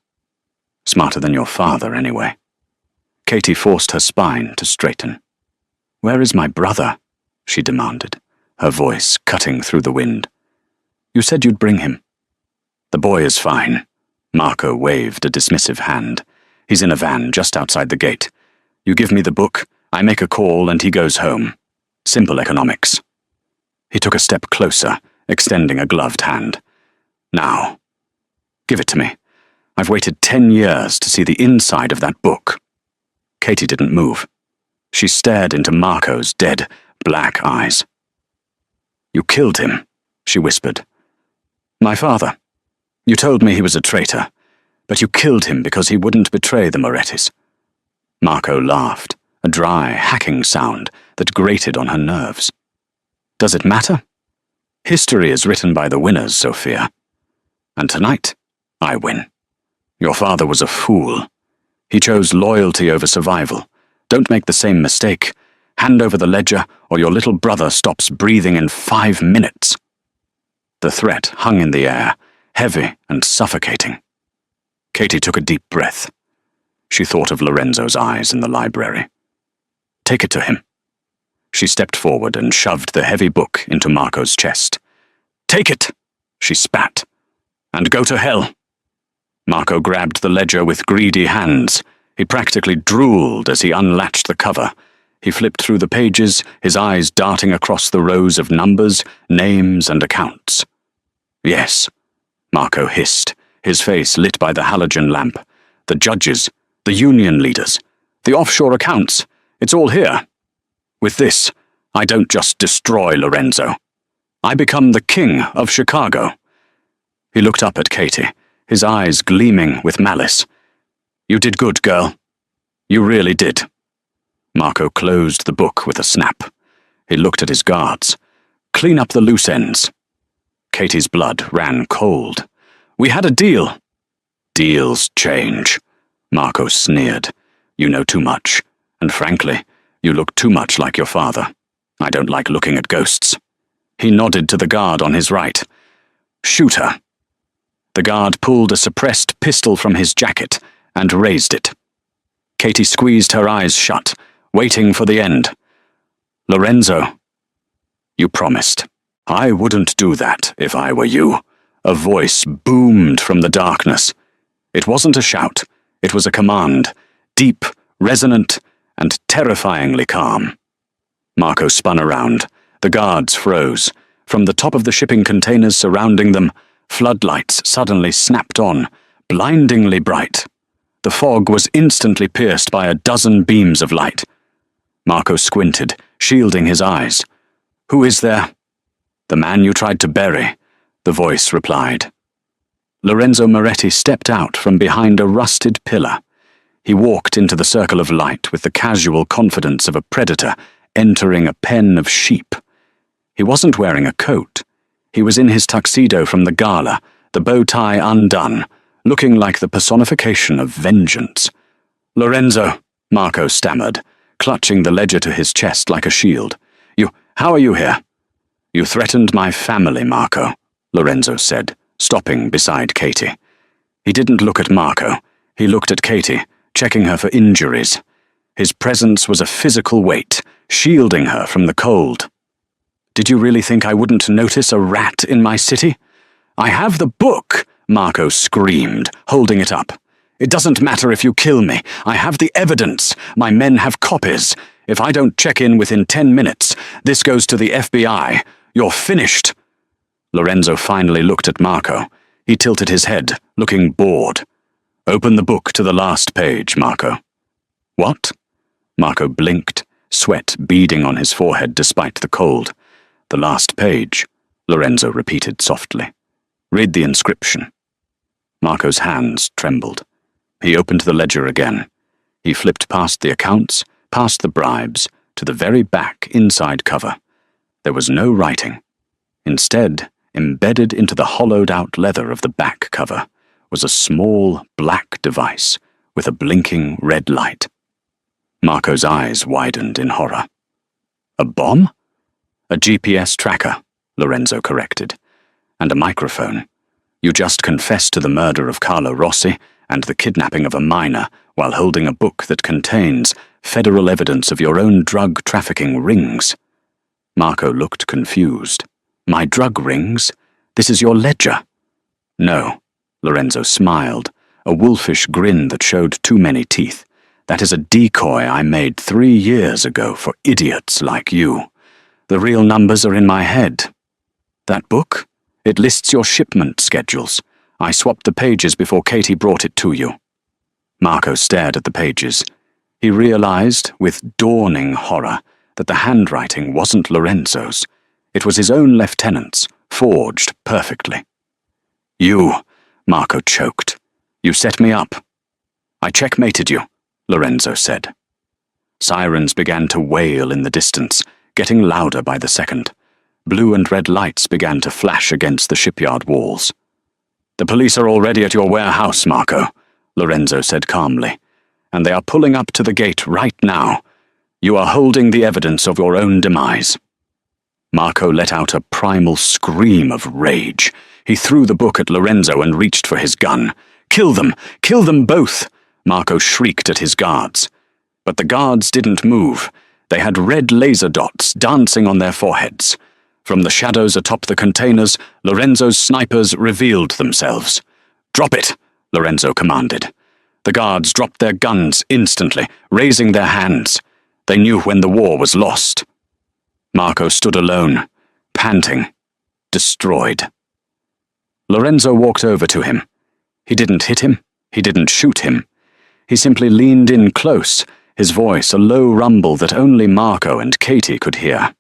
Smarter than your father, anyway." Katie forced her spine to straighten. "Where is my brother?" she demanded, her voice cutting through the wind. "You said you'd bring him." "The boy is fine." Marco waved a dismissive hand. "He's in a van just outside the gate. You give me the book, I make a call, and he goes home. Simple economics." He took a step closer, extending a gloved hand. "Now, give it to me. I've waited 10 years to see the inside of that book." Katie didn't move. She stared into Marco's dead, black eyes. "You killed him," she whispered. "My father. You told me he was a traitor, but you killed him because he wouldn't betray the Morettis." Marco laughed, a dry, hacking sound that grated on her nerves. "Does it matter? History is written by the winners, Sophia. And tonight, I win. Your father was a fool. He chose loyalty over survival. Don't make the same mistake. Hand over the ledger, or your little brother stops breathing in 5 minutes." The threat hung in the air, heavy and suffocating. Katie took a deep breath. She thought of Lorenzo's eyes in the library. "Take it to him." She stepped forward and shoved the heavy book into Marco's chest. "Take it," she spat, "and go to hell." Marco grabbed the ledger with greedy hands. He practically drooled as he unlatched the cover. He flipped through the pages, his eyes darting across the rows of numbers, names, and accounts. "Yes," Marco hissed, his face lit by the halogen lamp. "The judges, the union leaders, the offshore accounts, it's all here. With this, I don't just destroy Lorenzo. I become the king of Chicago." He looked up at Katie, his eyes gleaming with malice. "You did good, girl. You really did." Marco closed the book with a snap. He looked at his guards. "Clean up the loose ends." Katie's blood ran cold. "We had a deal." "Deals change," Marco sneered. "You know too much, and frankly, you look too much like your father. I don't like looking at ghosts." He nodded to the guard on his right. "Shoot her." The guard pulled a suppressed pistol from his jacket and raised it. Katie squeezed her eyes shut, waiting for the end. "Lorenzo, you promised." "I wouldn't do that if I were you." A voice boomed from the darkness. It wasn't a shout, it was a command, deep, resonant, and terrifyingly calm. Marco spun around. The guards froze. From the top of the shipping containers surrounding them, floodlights suddenly snapped on, blindingly bright. The fog was instantly pierced by a dozen beams of light. Marco squinted, shielding his eyes. "Who is there?" "The man you tried to bury," the voice replied. Lorenzo Moretti stepped out from behind a rusted pillar. He walked into the circle of light with the casual confidence of a predator entering a pen of sheep. He wasn't wearing a coat. He was in his tuxedo from the gala, the bow tie undone, looking like the personification of vengeance. "Lorenzo," Marco stammered, clutching the ledger to his chest like a shield. How are you here?" "You threatened my family, Marco," Lorenzo said, stopping beside Katie. He didn't look at Marco. He looked at Katie, checking her for injuries. His presence was a physical weight, shielding her from the cold. "Did you really think I wouldn't notice a rat in my city?" "I have the book," Marco screamed, holding it up. "It doesn't matter if you kill me. I have the evidence. My men have copies. If I don't check in within 10 minutes, this goes to the FBI. You're finished." Lorenzo finally looked at Marco. He tilted his head, looking bored. Open the book to the last page, Marco. What? Marco blinked, sweat beading on his forehead despite the cold. The last page, Lorenzo repeated softly. Read the inscription. Marco's hands trembled. He opened the ledger again. He flipped past the accounts, past the bribes, to the very back inside cover. There was no writing. Instead, embedded into the hollowed-out leather of the back cover was a small black device with a blinking red light. Marco's eyes widened in horror. A bomb? A GPS tracker, Lorenzo corrected. And a microphone. You just confessed to the murder of Carlo Rossi and the kidnapping of a minor while holding a book that contains federal evidence of your own drug trafficking rings. Marco looked confused. My drug rings? This is your ledger. No, Lorenzo smiled, a wolfish grin that showed too many teeth. That is a decoy I made 3 years ago for idiots like you. The real numbers are in my head. That book? It lists your shipment schedules. I swapped the pages before Katie brought it to you. Marco stared at the pages. He realized, with dawning horror, that the handwriting wasn't Lorenzo's. It was his own lieutenant's, forged perfectly. You, Marco choked. You set me up. I checkmated you, Lorenzo said. Sirens began to wail in the distance, getting louder by the second. Blue and red lights began to flash against the shipyard walls. The police are already at your warehouse, Marco, Lorenzo said calmly, and they are pulling up to the gate right now. You are holding the evidence of your own demise. Marco let out a primal scream of rage. He threw the book at Lorenzo and reached for his gun. Kill them! Kill them both! Marco shrieked at his guards. But the guards didn't move. They had red laser dots dancing on their foreheads. From the shadows atop the containers, Lorenzo's snipers revealed themselves. Drop it, Lorenzo commanded. The guards dropped their guns instantly, raising their hands. They knew when the war was lost. Marco stood alone, panting, destroyed. Lorenzo walked over to him. He didn't hit him. He didn't shoot him. He simply leaned in close, his voice a low rumble that only Marco and Katie could hear.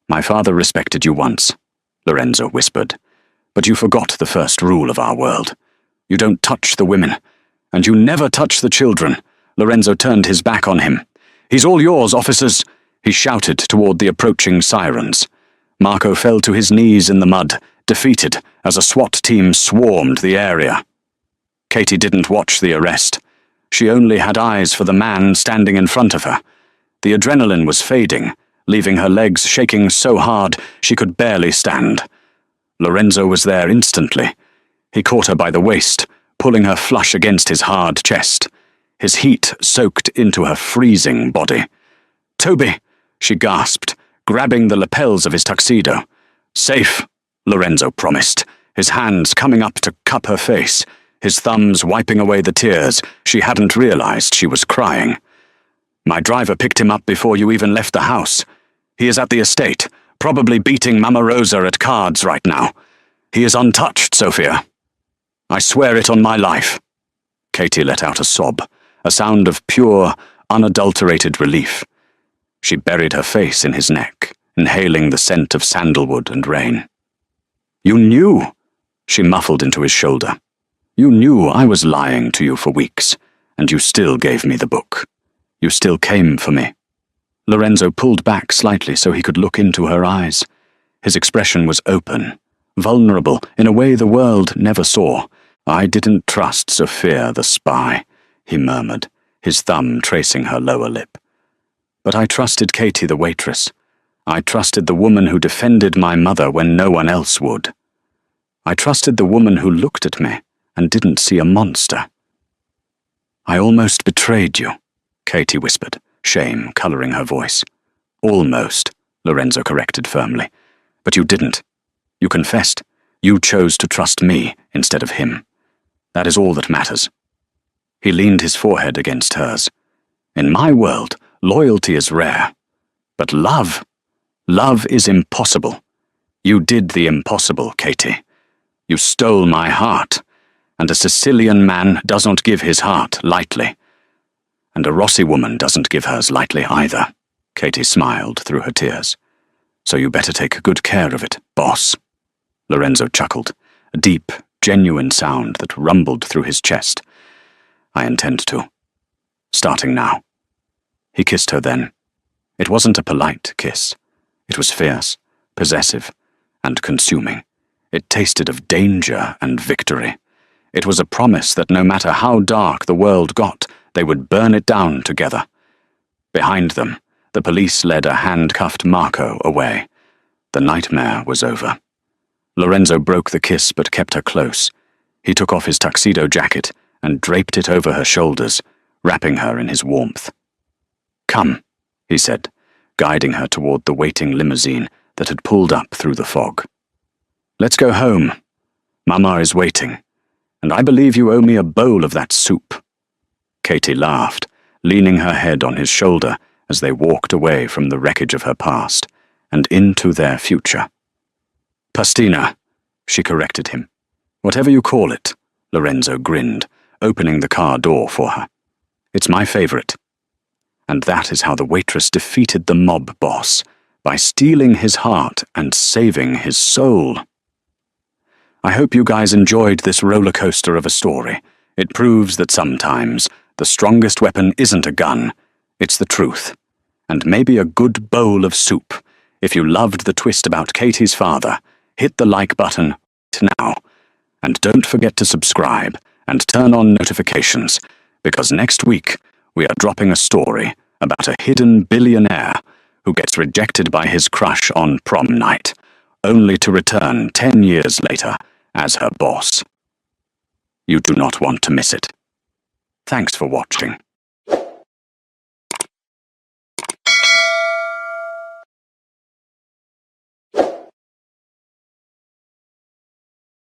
My father respected you once, Lorenzo whispered, but you forgot the first rule of our world. You don't touch the women, and you never touch the children. Lorenzo turned his back on him. He's all yours, officers, he shouted toward the approaching sirens. Marco fell to his knees in the mud, defeated as a SWAT team swarmed the area. Katie didn't watch the arrest. She only had eyes for the man standing in front of her. The adrenaline was fading, leaving her legs shaking so hard she could barely stand. Lorenzo was there instantly. He caught her by the waist, pulling her flush against his hard chest. His heat soaked into her freezing body. Toby, she gasped, grabbing the lapels of his tuxedo. Safe, Lorenzo promised, his hands coming up to cup her face, his thumbs wiping away the tears. She hadn't realized she was crying. My driver picked him up before you even left the house. He is at the estate, probably beating Mama Rosa at cards right now. He is untouched, Sophia. I swear it on my life. Katie let out a sob, a sound of pure, unadulterated relief. She buried her face in his neck, inhaling the scent of sandalwood and rain. You knew, she muffled into his shoulder. You knew I was lying to you for weeks, and you still gave me the book. You still came for me. Lorenzo pulled back slightly so he could look into her eyes. His expression was open, vulnerable, in a way the world never saw. I didn't trust Sophia the spy, he murmured, his thumb tracing her lower lip. But I trusted Katie the waitress. I trusted the woman who defended my mother when no one else would. I trusted the woman who looked at me and didn't see a monster. I almost betrayed you, Katie whispered, shame coloring her voice. Almost, Lorenzo corrected firmly. But you didn't. You confessed. You chose to trust me instead of him. That is all that matters. He leaned his forehead against hers. In my world, loyalty is rare. But love is impossible. You did the impossible, Katie. You stole my heart. and a Sicilian man does not give his heart lightly. And a Rossi woman doesn't give hers lightly either. Katie smiled through her tears. So you better take good care of it, boss. Lorenzo chuckled, a deep, genuine sound that rumbled through his chest. I intend to. Starting now. He kissed her then. It wasn't a polite kiss. It was fierce, possessive, and consuming. It tasted of danger and victory. It was a promise that no matter how dark the world got, they would burn it down together. Behind them, the police led a handcuffed Marco away. The nightmare was over. Lorenzo broke the kiss but kept her close. He took off his tuxedo jacket and draped it over her shoulders, wrapping her in his warmth. Come, he said, guiding her toward the waiting limousine that had pulled up through the fog. Let's go home. Mama is waiting, and I believe you owe me a bowl of that soup. Katie laughed, leaning her head on his shoulder as they walked away from the wreckage of her past and into their future. Pastina, she corrected him. Whatever you call it, Lorenzo grinned, opening the car door for her. It's my favorite. And that is how the waitress defeated the mob boss, by stealing his heart and saving his soul. I hope you guys enjoyed this roller coaster of a story. It proves that sometimes the strongest weapon isn't a gun, it's the truth. And maybe a good bowl of soup. If you loved the twist about Katie's father, hit the like button now. And don't forget to subscribe and turn on notifications, because next week we are dropping a story about a hidden billionaire who gets rejected by his crush on prom night, only to return 10 years later as her boss. You do not want to miss it. Thanks for watching.